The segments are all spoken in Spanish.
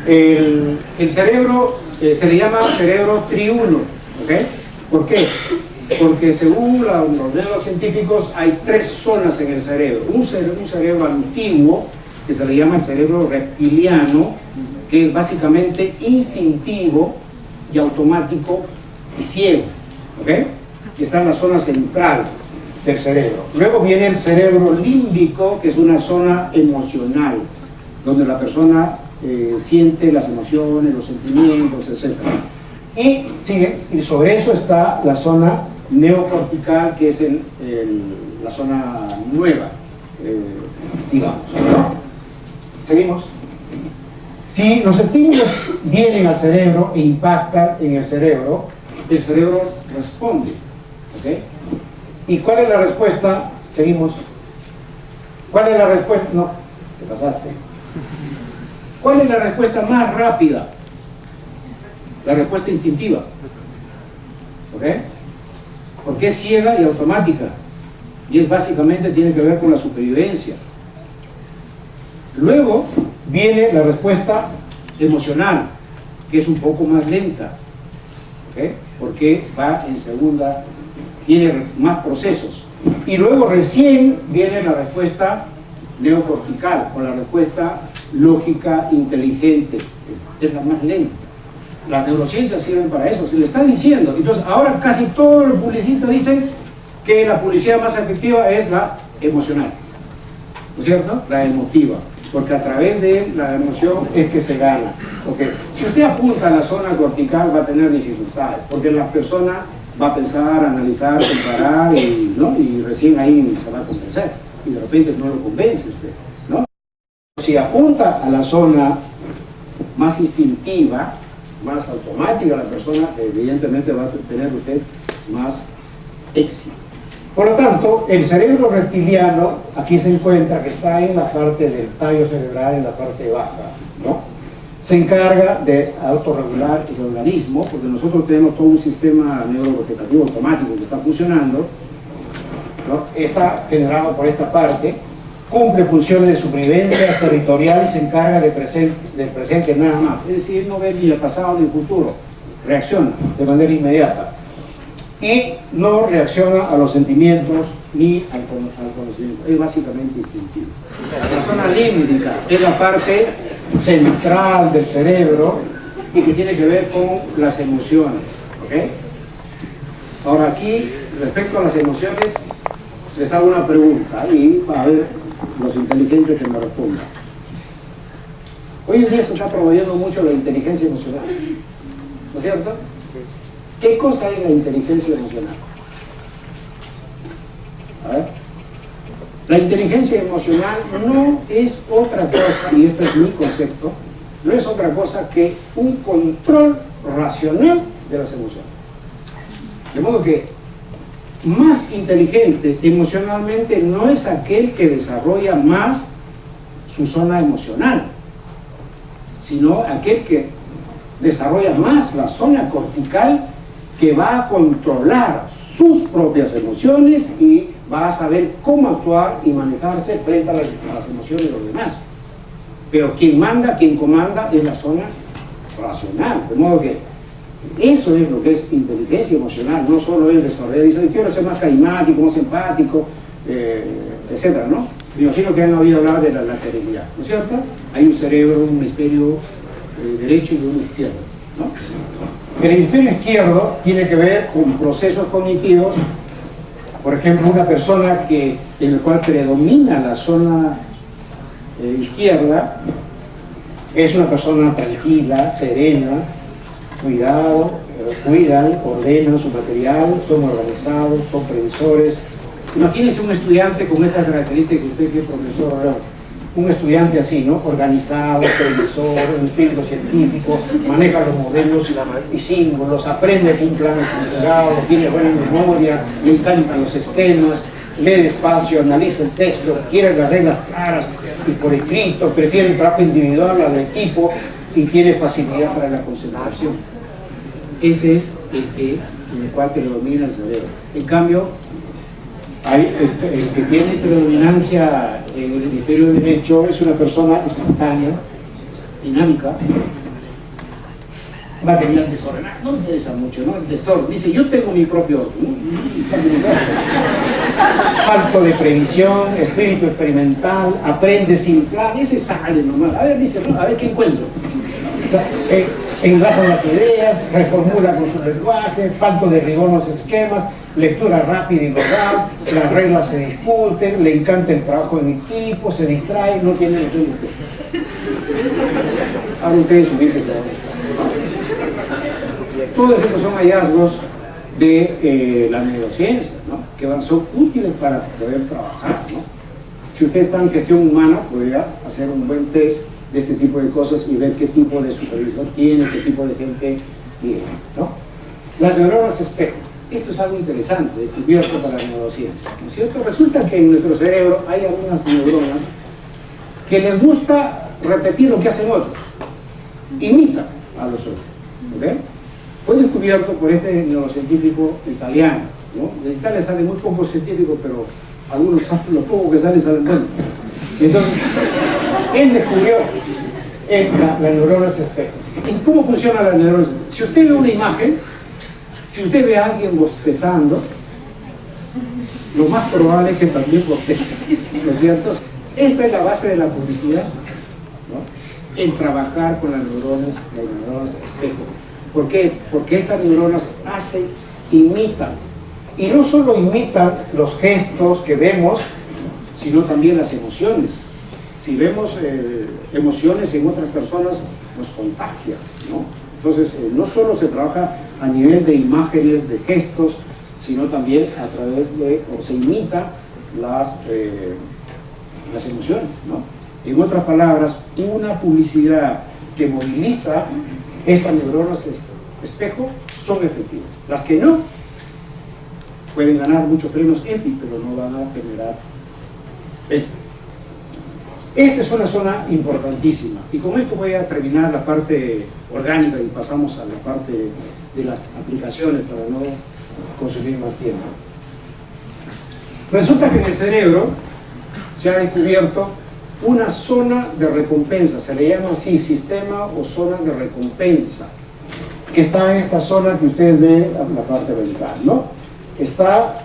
El cerebro se le llama cerebro triuno, ¿ok? ¿Por qué? Porque según los neurocientíficos hay tres zonas en el cerebro. Un cerebro antiguo, que se le llama el cerebro reptiliano, que es básicamente instintivo y automático y ciego, ¿ok? Que está en la zona central del cerebro. Luego viene el cerebro límbico, que es una zona emocional, donde la persona siente las emociones, los sentimientos, etc. Y sobre eso está la zona neocortical, que es la zona nueva, digamos, ¿no? Seguimos. Si los estímulos vienen al cerebro e impactan en el cerebro responde, ¿ok? ¿Y cuál es la respuesta? Seguimos. ¿Cuál es la respuesta? No, te pasaste. ¿Cuál es la respuesta más rápida? La respuesta instintiva, ¿ok? Porque es ciega y automática y es básicamente tiene que ver con la supervivencia. Luego viene la respuesta emocional, que es un poco más lenta, ¿ok? Porque va en segunda, tiene más procesos. Y luego recién viene la respuesta neocortical, o la respuesta lógica inteligente, es la más lenta. Las neurociencias sirven para eso, se le está diciendo. Entonces ahora casi todos los publicistas dicen que la publicidad más efectiva es la emocional, ¿no es cierto? La emotiva, porque a través de la emoción es que se gana. Okay. Si usted apunta a la zona cortical va a tener dificultades, porque la persona va a pensar, analizar, comparar, ¿no? Y recién ahí se va a convencer, y de repente no lo convence usted, ¿no? Si apunta a la zona más instintiva, más automática, la persona evidentemente va a tener usted más éxito. Por lo tanto, el cerebro reptiliano, aquí se encuentra que está en la parte del tallo cerebral, en la parte baja, ¿no? Se encarga de autorregular el organismo, porque nosotros tenemos todo un sistema neurovegetativo automático que está funcionando, ¿no? Está generado por esta parte, cumple funciones de supervivencia territorial y se encarga del presente nada más. Es decir, no ve ni el pasado ni el futuro, reacciona de manera inmediata. Y no reacciona a los sentimientos ni al conocimiento, es básicamente instintivo. La zona límbica es la parte central del cerebro y que tiene que ver con las emociones, ¿ok? Ahora aquí, respecto a las emociones, les hago una pregunta y a ver los inteligentes que me respondan. Hoy en día se está promoviendo mucho la inteligencia emocional, ¿no es cierto? ¿Qué cosa es la inteligencia emocional? A ver. La inteligencia emocional no es otra cosa, y esto es mi concepto, no es otra cosa que un control racional de las emociones. De modo que más inteligente emocionalmente no es aquel que desarrolla más su zona emocional, sino aquel que desarrolla más la zona cortical, que va a controlar sus propias emociones y va a saber cómo actuar y manejarse frente a las emociones de los demás. Pero quien manda, quien comanda es la zona racional, de modo que eso es lo que es inteligencia emocional, no solo es desarrollar, dice, quiero ser más carismático, más empático, etcétera, ¿no? Me imagino que han oído hablar de la lateralidad, ¿no es cierto? Hay un cerebro, un hemisferio derecho y uno izquierdo, ¿no? El hemisferio izquierdo tiene que ver con procesos cognitivos, por ejemplo, una persona en la cual predomina la zona izquierda es una persona tranquila, serena, cuidan, ordenan su material, son organizados, son previsores. Imagínense un estudiante con estas características que usted que es profesor, ¿verdad? Un estudiante así, ¿no? Organizado, previsor, un espíritu científico, maneja los modelos y símbolos, aprende con un plano estructurado, tiene buena memoria, le encantan los esquemas, lee despacio, analiza el texto, quiere las reglas claras y por escrito, prefiere el trabajo individual al equipo y tiene facilidad para la concentración. Ese es el cual predomina el cerebro. En cambio, el que tiene predominancia en el hemisferio derecho es una persona espontánea, dinámica, va a terminar desordenado. No me interesa mucho, ¿no? El desorden. Dice, yo tengo mi propio orden. Falto de previsión, espíritu experimental, aprende sin plan, ese sale nomás. A ver, dice, ¿no? A ver qué encuentro. O sea, enlaza las ideas, reformula con su lenguaje, falto de rigor en los esquemas, lectura rápida y global, las reglas se discuten, le encanta el trabajo en equipo, se distrae, no tiene noción de qué. Ahora ustedes subir que se va a gustar. Todos estos son hallazgos de la neurociencia, ¿no? Que son útiles para poder trabajar, ¿no? Si usted está en gestión humana, podría hacer un buen test de este tipo de cosas y ver qué tipo de supervisor tiene, qué tipo de gente tiene, ¿no? Las neuronas espejo. Esto es algo interesante, descubierto para la neurociencia, ¿no es cierto? Resulta que en nuestro cerebro hay algunas neuronas que les gusta repetir lo que hacen otros, imitan a los otros, ¿ok? Fue descubierto por este neurocientífico italiano, ¿no? De Italia sale muy poco científico, pero algunos saben, lo poco que salen buenos. Entonces, él descubrió la neurona espejo. ¿Y cómo funciona la neurona? Si usted ve una imagen, si usted ve a alguien bostezando, lo más probable es que también bostece, ¿no es cierto? Esta es la base de la publicidad, ¿no? En trabajar con las neuronas espejo. ¿Por qué? Porque estas neuronas imitan. Y no solo imitan los gestos que vemos, sino también las emociones. Si vemos emociones en otras personas, nos contagia, ¿no? Entonces, no solo se trabaja a nivel de imágenes, de gestos, sino también a través de, o se imita las emociones, ¿no? En otras palabras, una publicidad que moviliza estas neuronas espejo son efectivas. Las que no, pueden ganar muchos premios EFI, pero no van a generar EFI. Esta es una zona importantísima. Y con esto voy a terminar la parte orgánica y pasamos a la parte de las aplicaciones para no consumir más tiempo. Resulta que en el cerebro se ha descubierto una zona de recompensa, se le llama así, sistema o zona de recompensa, que está en esta zona que ustedes ven en la parte ventral, ¿no? Está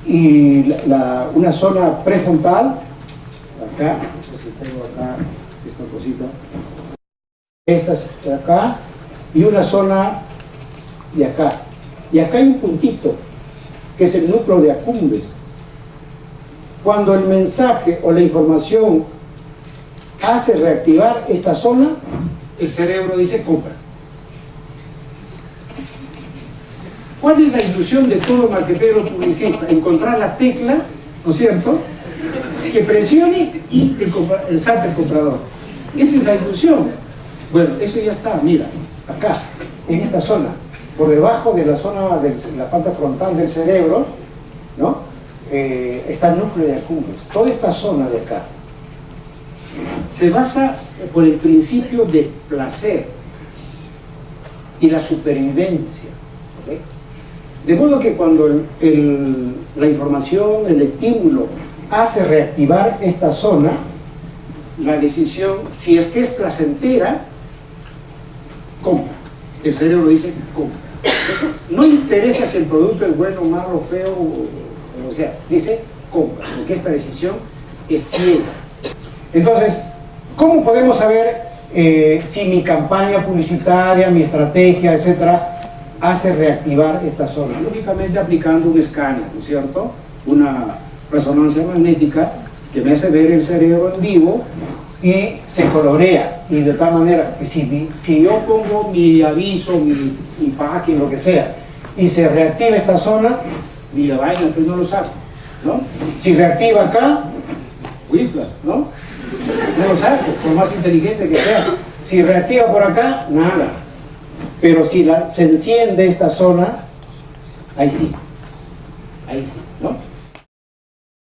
una zona prefrontal, acá, no sé si tengo acá esta cosita, esta es de acá, y una zona de acá. Y acá hay un puntito, que es el núcleo de accumbens. Cuando el mensaje o la información hace reactivar esta zona, el cerebro dice compra. ¿Cuál es la ilusión de todo marketero publicista? Encontrar la tecla, ¿no es cierto?, que presione y salte el comprador. Esa es la ilusión. Bueno, eso ya está, mira, acá, en esta zona, por debajo de la zona de la parte frontal del cerebro, ¿no? Está el núcleo de accumbens. Toda esta zona de acá se basa por el principio de placer y la supervivencia, ¿okay? De modo que cuando la información, el estímulo hace reactivar esta zona, la decisión, si es que es placentera, compra. El cerebro dice compra. No interesa si el producto es bueno, malo, feo, o sea, dice compra, porque esta decisión es ciega. Entonces, ¿cómo podemos saber si mi campaña publicitaria, mi estrategia, etcétera, hace reactivar esta zona? Lógicamente aplicando un escáner, ¿no es cierto? Una resonancia magnética que me hace ver el cerebro en vivo y se colorea, y de tal manera que si yo pongo mi aviso, mi packing, lo que sea, y se reactiva esta zona, ni la vaina, pues no lo saco, ¿no? Si reactiva acá, whiplash, ¿no? No lo saco, por más inteligente que sea. Si reactiva por acá, nada. Pero si se enciende esta zona, ahí sí, ¿no?